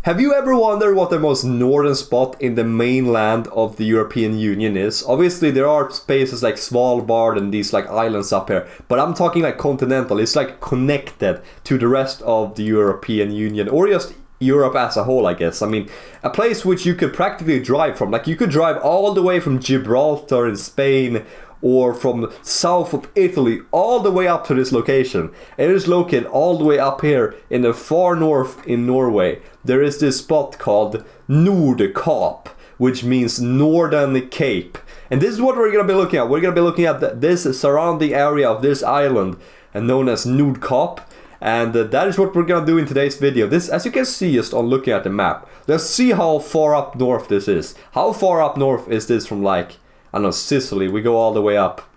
Have you ever wondered what the most northern spot in the mainland of the European Union is? Obviously there are spaces like Svalbard and these like islands up here, but I'm talking like continental. It's like connected to the rest of the European Union, or just Europe as a whole, I guess. I mean, a place which you could practically drive from. Like you could drive all the way from Gibraltar in Spain, or from south of Italy all the way up to this location. It is located all the way up here in the far north in Norway. There is this spot called Nordkap, which means Northern Cape. And this is what we're going to be looking at. We're going to be looking at this surrounding area of this island, and known as Nordkap. And that is what we're going to do in today's video. This, as you can see just on looking at the map. Let's see how far up north this is. How far up north is this from, like, I don't know, Sicily? We go all the way up.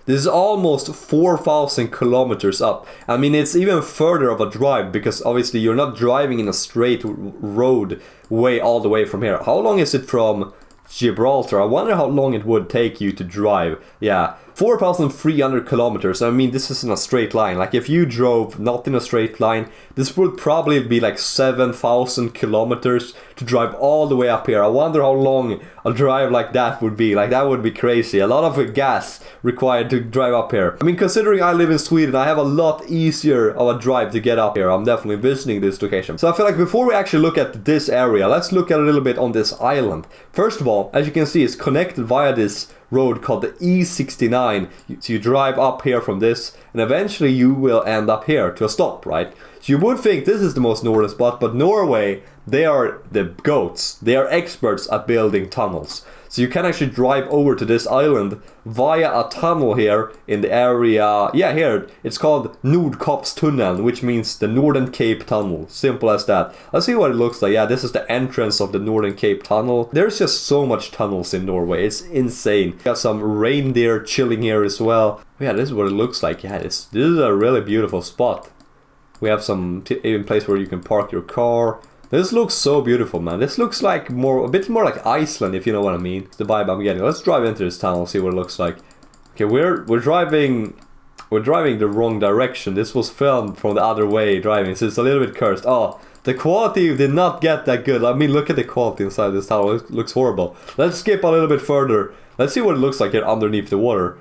This is almost 4,000 kilometers up. I mean, it's even further of a drive, because obviously you're not driving in a straight road way all the way from here. How long is it from Gibraltar? I wonder how long it would take you to drive. Yeah, 4,300 kilometers. I mean, this isn't a straight line. Like, if you drove not in a straight line, this would probably be like 7,000 kilometers to drive all the way up here. I wonder how long a drive like that would be. Like, that would be crazy. A lot of gas required to drive up here. I mean, considering I live in Sweden, I have a lot easier of a drive to get up here. I'm definitely visiting this location. So I feel like before we actually look at this area, let's look at a little bit on this island. First of all, as you can see, it's connected via this road called the E69. So you drive up here from this, and eventually you will end up here to a stop, right? So you would think this is the most northern spot, but Norway, they are the goats. They are experts at building tunnels. So you can actually drive over to this island via a tunnel here in the area. Yeah, here, it's called Nordkapstunneln, which means the Northern Cape Tunnel. Simple as that. Let's see what it looks like. Yeah, this is the entrance of the Northern Cape Tunnel. There's just so much tunnels in Norway. It's insane. Got some reindeer chilling here as well. Yeah, this is what it looks like. Yeah, this is a really beautiful spot. We have some even place where you can park your car. This looks so beautiful, man. This looks like a bit more like Iceland, if you know what I mean. The vibe I'm getting. Let's drive into this tunnel, see what it looks like. Okay, we're driving the wrong direction. This was filmed from the other way driving, so it's a little bit cursed. Oh, the quality did not get that good. I mean, look at the quality inside this tunnel. It looks horrible. Let's skip a little bit further. Let's see what it looks like here underneath the water.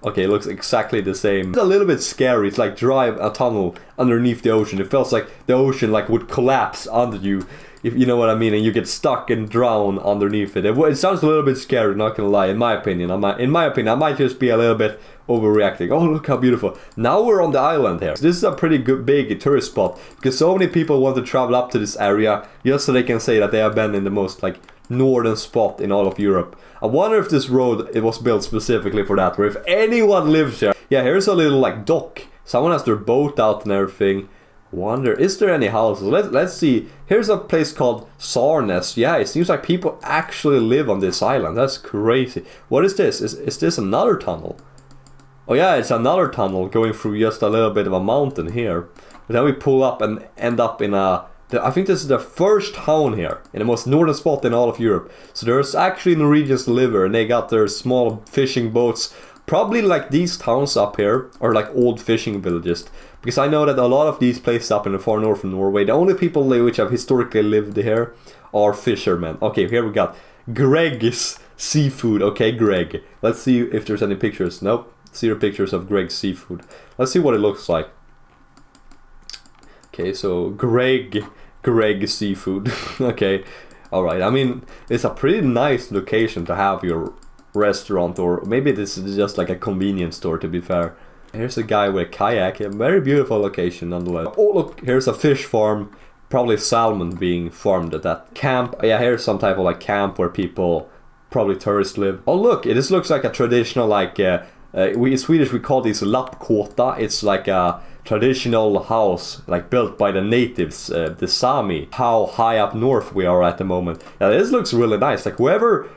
Okay, it looks exactly the same. It's a little bit scary. It's like drive a tunnel underneath the ocean. It feels like the ocean like would collapse under you, if you know what I mean, and you get stuck and drown underneath it. It sounds a little bit scary, not gonna lie, in my opinion. I might just be a little bit overreacting. Oh, look how beautiful. Now we're on the island here. So this is a pretty good big tourist spot, because so many people want to travel up to this area just so they can say that they have been in the most like northern spot in all of Europe. I wonder if this road, it was built specifically for that, or if anyone lives here. Yeah, here's a little like dock. Someone has their boat out and everything. Wonder, is there any houses? Let's see. Here's a place called Sarnes. Yeah, it seems like people actually live on this island. That's crazy. What is this? Is this another tunnel? Oh yeah, it's another tunnel going through just a little bit of a mountain here. But then we pull up and end up in a... I think this is the first town here, in the most northern spot in all of Europe. So there's actually Norwegians live here, and they got their small fishing boats. Probably like these towns up here are like old fishing villages. Because I know that a lot of these places up in the far north of Norway, the only people which have historically lived here are fishermen. Okay, here we got Greg's Seafood. Okay, Greg. Let's see if there's any pictures. Nope. Zero pictures of Greg's Seafood. Let's see what it looks like. Okay, so Greg Seafood. Okay, alright. I mean, it's a pretty nice location to have your restaurant, or maybe this is just like a convenience store, to be fair. Here's a guy with a kayak. A very beautiful location nonetheless. Oh, look, here's a fish farm. Probably salmon being farmed at that camp. Yeah, here's some type of like camp where people, probably tourists, live. Oh, look, this looks like a traditional like... in Swedish we call this lappkåta. It's like a traditional house like built by the natives, the Sami. How high up north we are at the moment. Yeah, this looks really nice. Like whoever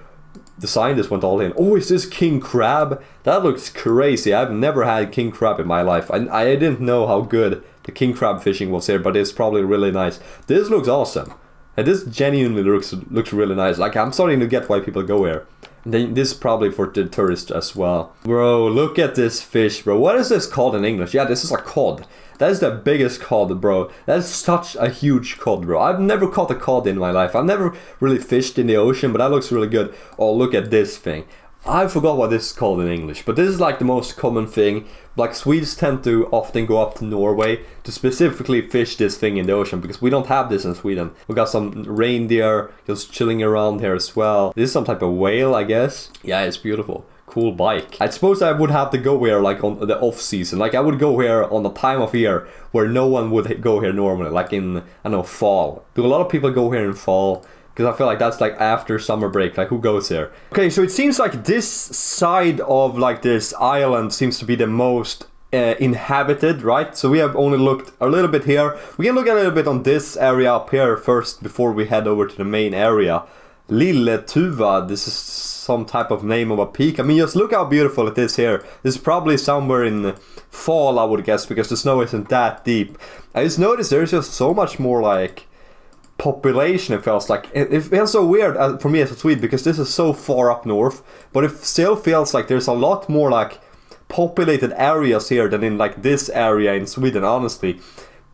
designed this went all in. Oh, is this king crab? That looks crazy. I've never had king crab in my life. I didn't know how good the king crab fishing was here, but it's probably really nice. This looks awesome. And this genuinely looks really nice. Like, I'm starting to get why people go here. And then this is probably for the tourists as well. Bro, look at this fish, bro. What is this called in English? Yeah, this is a cod. That is the biggest cod, bro. That is such a huge cod, bro. I've never caught a cod in my life. I've never really fished in the ocean, but that looks really good. Oh, look at this thing. I forgot what this is called in English, but this is like the most common thing. Like Swedes tend to often go up to Norway to specifically fish this thing in the ocean, because we don't have this in Sweden. We got some reindeer just chilling around here as well. This is some type of whale, I guess. Yeah, it's beautiful. Cool bike. I suppose I would have to go here like on the off season. Like I would go here on the time of year where no one would go here normally, like in, I don't know, fall. Do a lot of people go here in fall? Because I feel like that's like after summer break. Like who goes here? Okay, so it seems like this side of like this island seems to be the most inhabited, right? So we have only looked a little bit here. We can look a little bit on this area up here first before we head over to the main area. Lille Tuva, this is some type of name of a peak. I mean, just look how beautiful it is here. This is probably somewhere in fall, I would guess, because the snow isn't that deep. I just noticed there's just so much more like population. It feels like it feels so weird for me as a Swede, because this is so far up north, but it still feels like there's a lot more like populated areas here than in like this area in Sweden, honestly,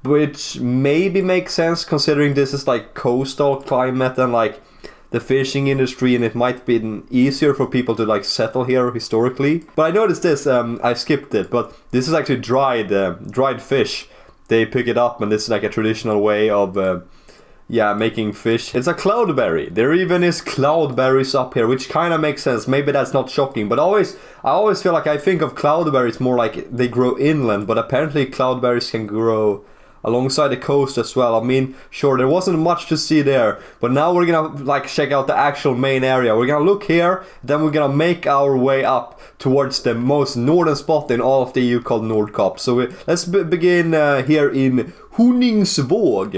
which maybe makes sense considering this is like coastal climate and like the fishing industry, and it might be easier for people to like settle here historically. But I noticed this, I skipped it, but this is actually dried fish. They pick it up, and this is like a traditional way of making fish. It's a cloudberry. There even is cloudberries up here, which kind of makes sense. Maybe that's not shocking, but I always feel like I think of cloudberries more like they grow inland, but apparently cloudberries can grow alongside the coast as well. I mean, sure, there wasn't much to see there, but now we're gonna like check out the actual main area. We're gonna look here, then we're gonna make our way up towards the most northern spot in all of the EU called Nordkap. So let's begin here in Honningsvåg,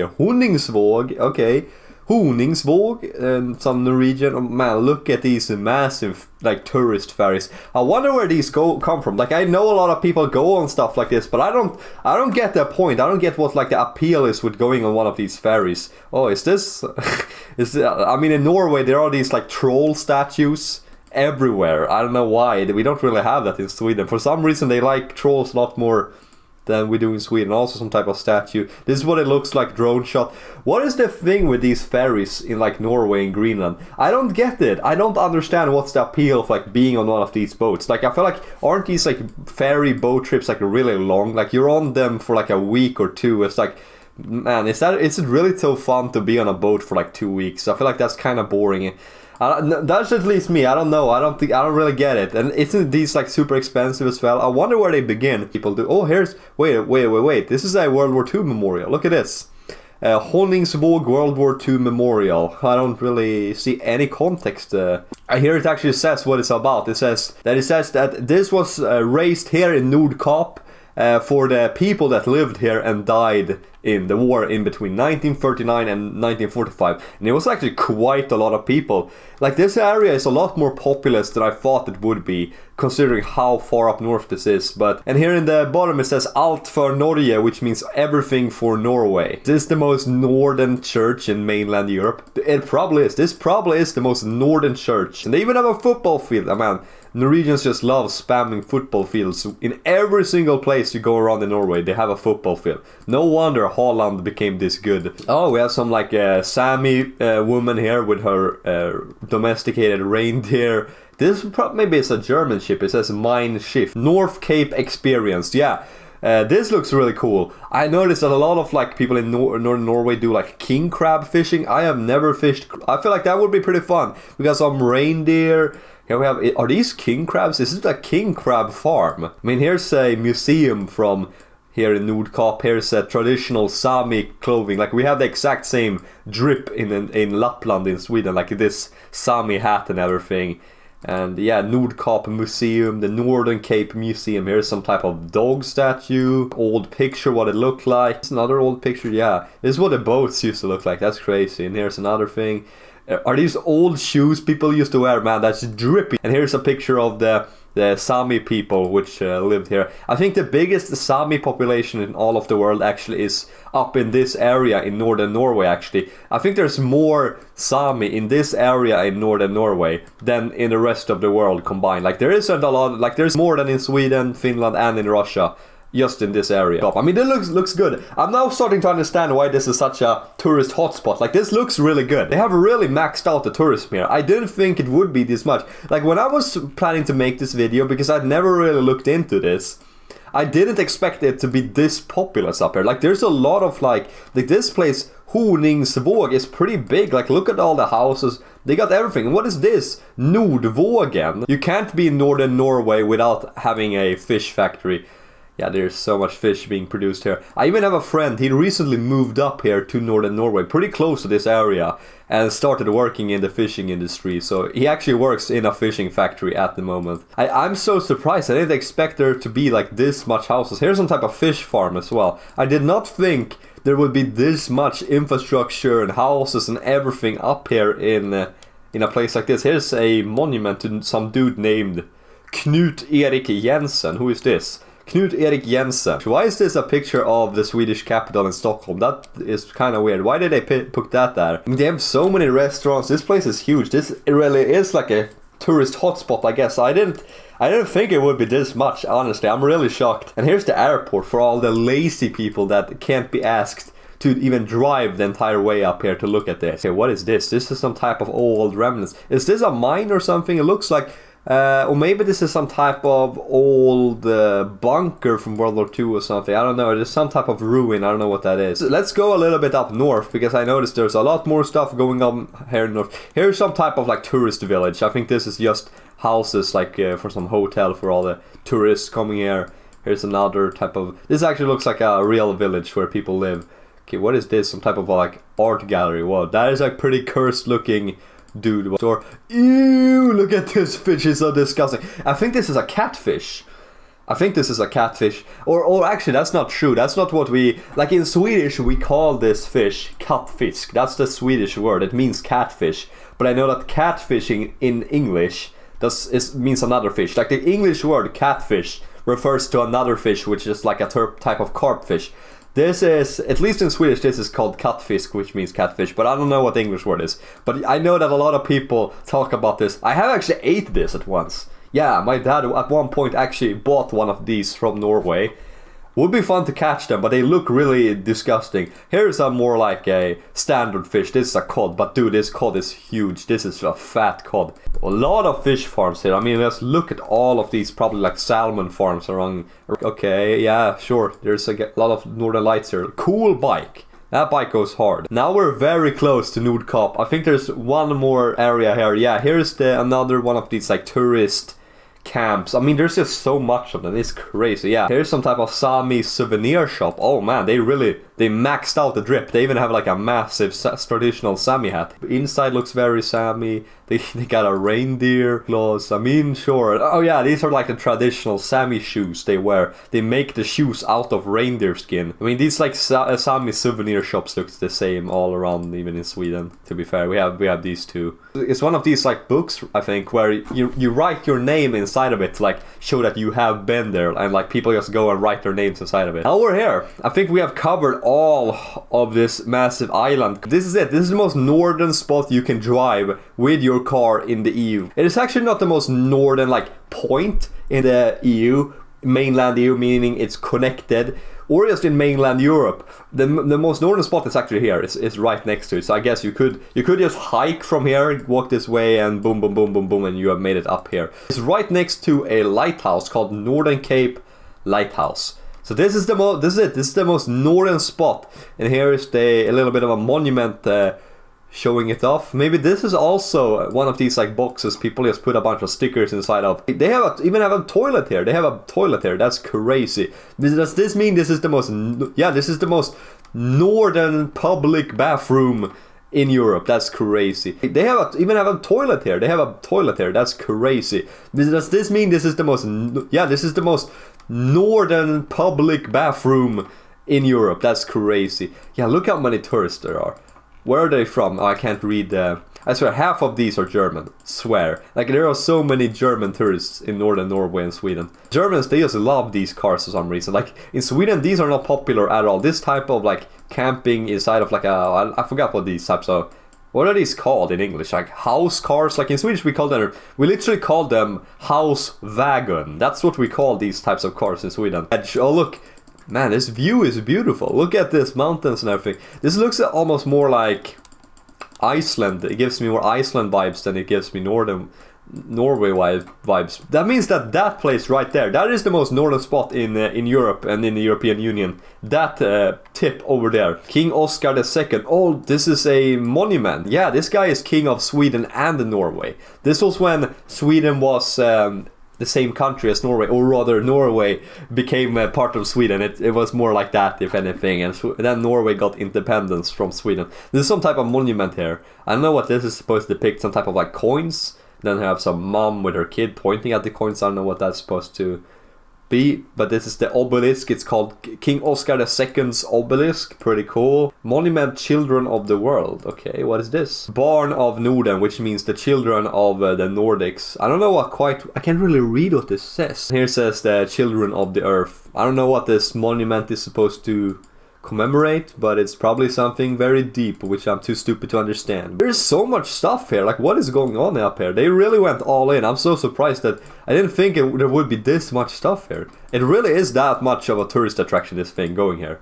okay. Honningsvåg, and some Norwegian. Oh, man, look at these massive like tourist ferries. I wonder where these come from. Like I know a lot of people go on stuff like this, but I don't get the point. I don't get what like the appeal is with going on one of these ferries. Oh, is this I mean, in Norway there are these like troll statues everywhere. I don't know why. We don't really have that in Sweden. For some reason they like trolls a lot more than we do in Sweden. Also some type of statue. This is what it looks like drone shot. What is the thing with these ferries in like Norway and Greenland? I don't get it. I don't understand what's the appeal of like being on one of these boats. Like I feel like, aren't these like ferry boat trips like really long? Like you're on them for like a week or two. It's like, man, is it really so fun to be on a boat for like 2 weeks? I feel like that's kind of boring. That's at least me. I don't know. I don't really get it. And isn't these like super expensive as well? I wonder where they begin. People do. Oh, here's wait. This is a World War II memorial. Look at this. Honningsvåg World War II memorial. I don't really see any context. I hear it actually says what it's about. It says that this was raised here in Nordkap for the people that lived here and died in the war in between 1939 and 1945. And it was actually quite a lot of people. Like this area is a lot more populous than I thought it would be, considering how far up north this is. And here in the bottom it says Alt for Norge, which means everything for Norway. This is the most northern church in mainland Europe. It probably is. This probably is the most northern church. And they even have a football field. Oh, man, Norwegians just love spamming football fields. In every single place you go around in Norway, they have a football field. No wonder Holland became this good. Oh, we have some like Sami woman here with her domesticated reindeer. This maybe it's a German ship. It says Mein Schiff. North Cape Experience. Yeah. This looks really cool. I noticed that a lot of like people in northern Norway do like king crab fishing. I have never fished. I feel like that would be pretty fun. We got some reindeer. Here we have, are these king crabs? Is it a king crab farm? I mean, here's a museum from here in Nordkap. Here's a traditional Sami clothing. Like we have the exact same drip in Lapland in Sweden. Like this Sami hat and everything. And yeah, Nordkap Museum, the Northern Cape Museum. Here's some type of dog statue. Old picture, what it looked like. It's another old picture, yeah. This is what the boats used to look like. That's crazy. And here's another thing. Are these old shoes people used to wear? Man, that's drippy. And here's a picture of the Sami people which lived here. I think the biggest Sami population in all of the world actually is up in this area in northern Norway actually. I think there's more Sami in this area in northern Norway than in the rest of the world combined. Like there isn't a lot, like there's more than in Sweden, Finland and in Russia. just in this area. I mean, it looks good. I'm now starting to understand why this is such a tourist hotspot. Like, this looks really good. They have really maxed out the tourism here. I didn't think it would be this much. Like, when I was planning to make this video, because I'd never really looked into this, I didn't expect it to be this populous up here. Like, there's a lot of, like this place, Honningsvåg, is pretty big. Like, look at all the houses. They got everything. And what is this? Nordvågen. You can't be in northern Norway without having a fish factory. Yeah, there's so much fish being produced here. I even have a friend, he recently moved up here to northern Norway, pretty close to this area, and started working in the fishing industry. So he actually works in a fishing factory at the moment. I'm so surprised. I didn't expect there to be like this much houses. Here's some type of fish farm as well. I did not think there would be this much infrastructure and houses and everything up here in a place like this. Here's a monument to some dude named Knut Erik Jensen. Who is this? Knut Erik Jensen. Why is this a picture of the Swedish capital in Stockholm? That is kind of weird. Why did they put that there? I mean, they have so many restaurants. This place is huge. This really is like a tourist hotspot, I guess. I didn't think it would be this much, honestly. I'm really shocked. And here's the airport for all the lazy people that can't be asked to even drive the entire way up here to look at this. Okay, what is this? This is some type of old remnants. Is this a mine or something? It looks like... or maybe this is some type of old bunker from World War II or something. I don't know. There's some type of ruin. I don't know what that is. So let's go a little bit up north, because I noticed there's a lot more stuff going on here north. Here's some type of like tourist village. I think this is just houses like for some hotel for all the tourists coming here. Here's another type of... This actually looks like a real village where people live. Okay, what is this? Some type of like art gallery. Whoa, that is like pretty cursed looking... Dude, or ew, look at this fish, it's so disgusting. I think this is a catfish. Or actually, that's not true. That's not what we... Like in Swedish, we call this fish kattfisk. That's the Swedish word. It means catfish. But I know that catfishing in English means another fish. Like the English word catfish refers to another fish, which is like a type of carp fish. This is, at least in Swedish, this is called kattfisk, which means catfish, but I don't know what the English word is. But I know that a lot of people talk about this. I have actually ate this at once. Yeah, my dad at one point actually bought one of these from Norway. Would be fun to catch them, but they look really disgusting. Here's a more like a standard fish. This is a cod, but dude, this cod is huge. This is a fat cod. A lot of fish farms here. I mean, let's look at all of these, probably like salmon farms around. Okay, yeah, sure. There's a lot of northern lights here. Cool bike. That bike goes hard. Now we're very close to Nordkap. I think there's one more area here. Yeah, here's another one of these like tourist camps. I mean, there's just so much of them. It's crazy. Yeah, here's some type of Sami souvenir shop. Oh man, they maxed out the drip. They even have like a massive traditional Sami hat. Inside looks very Sami. They got a reindeer claws. I mean, sure. Oh yeah, these are like the traditional Sami shoes they wear. They make the shoes out of reindeer skin. I mean, these like Sami souvenir shops looks the same all around, even in Sweden. To be fair, we have these two. It's one of these like books, I think, where you write your name inside of it to like show that you have been there, and like people just go and write their names inside of it. Now we're here. I think we have covered all of this massive island. This is it. This is the most northern spot you can drive with your car in the EU. It is actually not the most northern like point in the EU, mainland EU, meaning it's connected, or just in mainland Europe. The most northern spot is actually here. It's right next to it. So I guess you could just hike from here, walk this way, and boom, boom, boom, boom, boom, and you have made it up here. It's right next to a lighthouse called Nordkap Lighthouse. So this is the most northern spot, and here is a little bit of a monument showing it off. Maybe this is also one of these like boxes people just put a bunch of stickers inside of. They even have a toilet here. They have a toilet here. That's crazy. Does this mean this is the most? Yeah, this is the most northern public bathroom in Europe. That's crazy. They even have a toilet here. They have a toilet here. That's crazy. Does this mean this is the most? Yeah, this is the most northern public bathroom in Europe. That's crazy. Yeah, look how many tourists there are. Where are they from? Oh, I can't read I swear half of these are German. Swear. Like there are so many German tourists in northern Norway and Sweden. Germans, they just love these cars for some reason. Like in Sweden, these are not popular at all. This type of like camping inside of like I forgot what these types of What are these called in English? Like house cars? Like in Swedish we literally call them house wagon. That's what we call these types of cars in Sweden. Oh look, man, this view is beautiful. Look at this, mountains and everything. This looks almost more like Iceland. It gives me more Iceland vibes than it gives me Norway vibes. That means that place right there, that is the most northern spot in Europe and in the European Union. That tip over there, King Oscar II. Oh, this is a monument. Yeah, this guy is king of Sweden and Norway. This was when Sweden was the same country as Norway, or rather Norway became part of Sweden. It was more like that, if anything, and then Norway got independence from Sweden. There's some type of monument here. I don't know what this is supposed to depict, some type of like coins. Then have some mom with her kid pointing at the coins. I don't know what that's supposed to be, but this is the obelisk. It's called King Oscar II's obelisk. Pretty cool. Monument Children of the World. Okay, what is this? Barn of Norden, which means the children of the Nordics. I don't know what I can't really read what this says. Here says the children of the earth. I don't know what this monument is supposed to commemorate, but it's probably something very deep, which I'm too stupid to understand. There's so much stuff here. Like, what is going on up here? They really went all in. I'm so surprised that I didn't think there would be this much stuff here. It really is that much of a tourist attraction, this thing going here.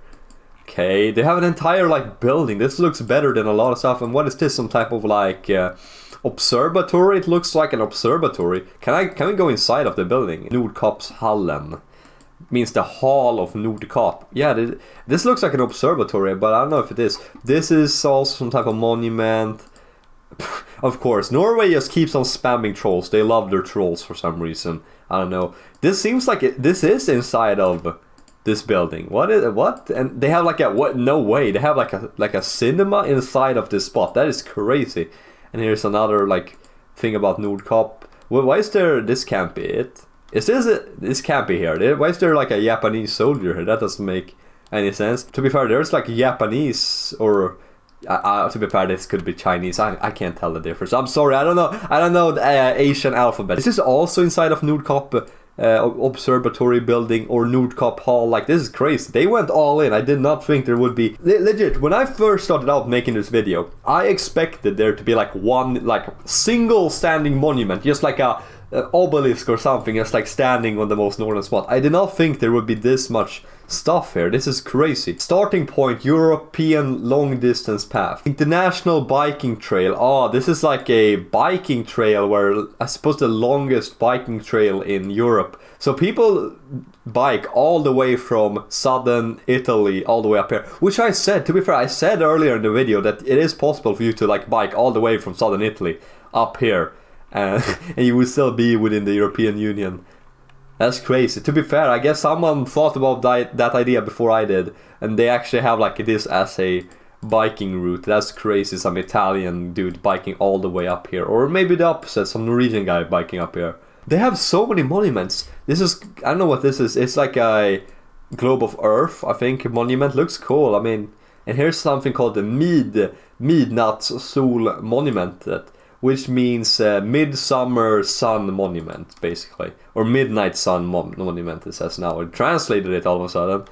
Okay, they have an entire like building. This looks better than a lot of stuff. And what is this? Some type of like observatory? It looks like an observatory. Can we go inside of the building? Nordkapshallen means the hall of Nordkap. Yeah, this looks like an observatory, but I don't know if it is. This is also some type of monument. Of course, Norway just keeps on spamming trolls. They love their trolls for some reason. I don't know. This seems like this is inside of this building. What? And they have like a what? No way. They have like a cinema inside of this spot. That is crazy. And here's another like thing about Nordkap. Well, why is there? This can't be it. This can't be here. Why is there like a Japanese soldier here? That doesn't make any sense. To be fair, there's like Japanese or to be fair, this could be Chinese. I can't tell the difference. I'm sorry. I don't know the Asian alphabet. This is also inside of Nordkap observatory building or Nordkap Hall. Like, this is crazy. They went all in. I did not think there would be legit. When I first started out making this video, I expected there to be like one like single standing monument, just like a obelisk or something, just like standing on the most northern spot. I did not think there would be this much stuff here. This is crazy. Starting point, European long distance path. International biking trail. Oh, this is like a biking trail where I suppose the longest biking trail in Europe. So people bike all the way from southern Italy all the way up here. Which I said, to be fair, I said earlier in the video that it is possible for you to like bike all the way from southern Italy up here. And you will still be within the European Union. That's crazy. To be fair, I guess someone thought about that idea before I did, and they actually have like this as a biking route. That's crazy. Some Italian dude biking all the way up here, or maybe the opposite, some Norwegian guy biking up here. They have so many monuments. This is, I don't know what this is. It's like a globe of Earth, I think. Monument looks cool. I mean, and here's something called the Midnattssol Monument, which means Midsummer Sun Monument, basically. Or Midnight Sun Monument, it says now. I translated it all of a sudden.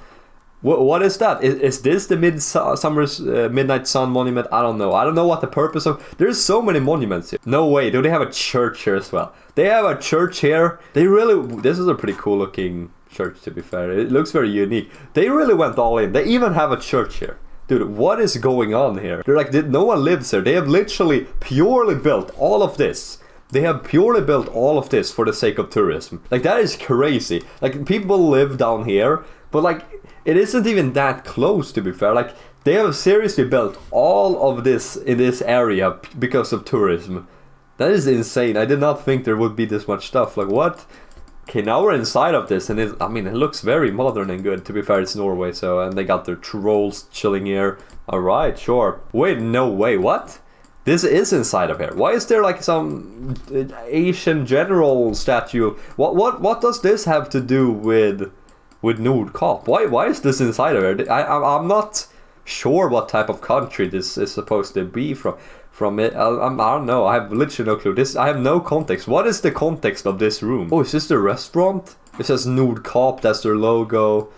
What is that? Is this the Midnight Sun Monument? I don't know. I don't know what the purpose of... There's so many monuments here. No way. Do they have a church here as well? They have a church here. They really... This is a pretty cool looking church, to be fair. It looks very unique. They really went all in. They even have a church here. Dude, what is going on here? They're like, no one lives here. They have literally purely built all of this. They have purely built all of this for the sake of tourism. Like, that is crazy. Like, people live down here, but like, it isn't even that close, to be fair. Like, they have seriously built all of this in this area because of tourism. That is insane. I did not think there would be this much stuff. Like, what? Okay, now we're inside of this, and it looks very modern and good. To be fair, it's Norway, so, and they got their trolls chilling here. Alright, sure. Wait, no way, what? This is inside of here. Why is there like some Asian general statue? What does this have to do with Nordkap? Why is this inside of here? I'm not sure what type of country this is supposed to be from it. I don't know. I have literally no clue. I have no context. What is the context of this room? Oh, is this the restaurant? It says Nordkap. That's their logo.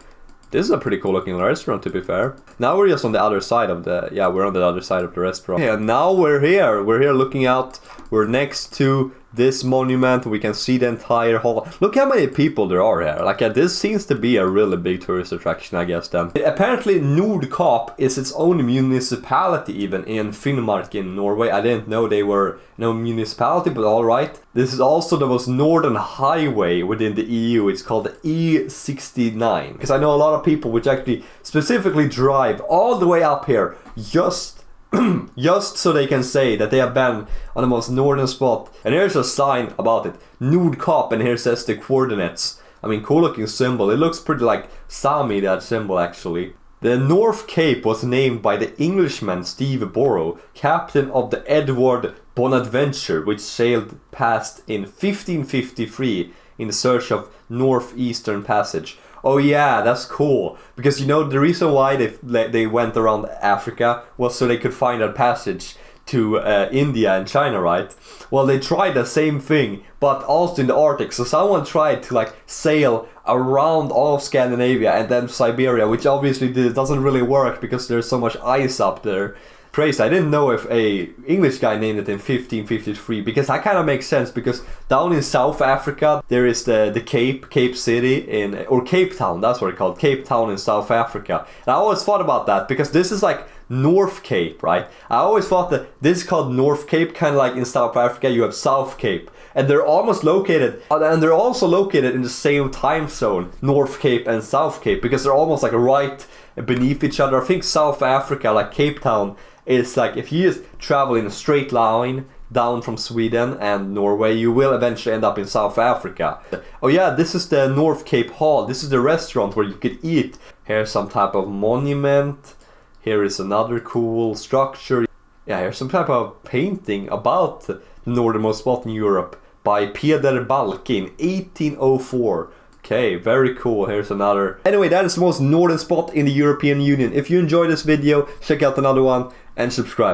This is a pretty cool looking restaurant, to be fair. Now we're just on the other side of the... Yeah, we're on the other side of the restaurant. Yeah, now we're here. We're here looking out. We're next to this monument. We can see the entire hall. Look how many people there are here. Like, this seems to be a really big tourist attraction, I guess, then. Apparently, Nordkap is its own municipality, even, in Finnmark in Norway. I didn't know they were no municipality, but alright. This is also the most northern highway within the EU. It's called the E69. Because I know a lot of people which actually specifically drive all the way up here just so they can say that they have been on the most northern spot. And here's a sign about it, Nordkap, and here says the coordinates. I mean, cool looking symbol. It looks pretty like Sami, that symbol, actually. The North Cape was named by the Englishman Steve Borrow, captain of the Edward Bonaventure, which sailed past in 1553 in search of Northeastern Passage. Oh yeah, that's cool. Because you know, the reason why they went around Africa was so they could find a passage to India and China, right? Well, they tried the same thing, but also in the Arctic. So someone tried to like sail around all of Scandinavia and then Siberia, which obviously doesn't really work because there's so much ice up there. Crazy. I didn't know if a English guy named it in 1553, because that kind of makes sense, because down in South Africa there is the Cape City or Cape Town, that's what it's called, Cape Town in South Africa. And I always thought about that because this is like North Cape, right? I always thought that this is called North Cape, kind of like in South Africa you have South Cape. And they're almost located, and they're also located in the same time zone, North Cape and South Cape, because they're almost like right beneath each other. I think South Africa, like Cape Town, is like if you just travel in a straight line down from Sweden and Norway, you will eventually end up in South Africa. Oh yeah, this is the North Cape Hall. This is the restaurant where you could eat. Here's some type of monument. Here is another cool structure. Yeah, here's some type of painting about the northernmost spot in Europe by Peder Balke in 1804. Okay, very cool. Here's another. Anyway, that is the most northern spot in the European Union. If you enjoyed this video, check out another one and subscribe.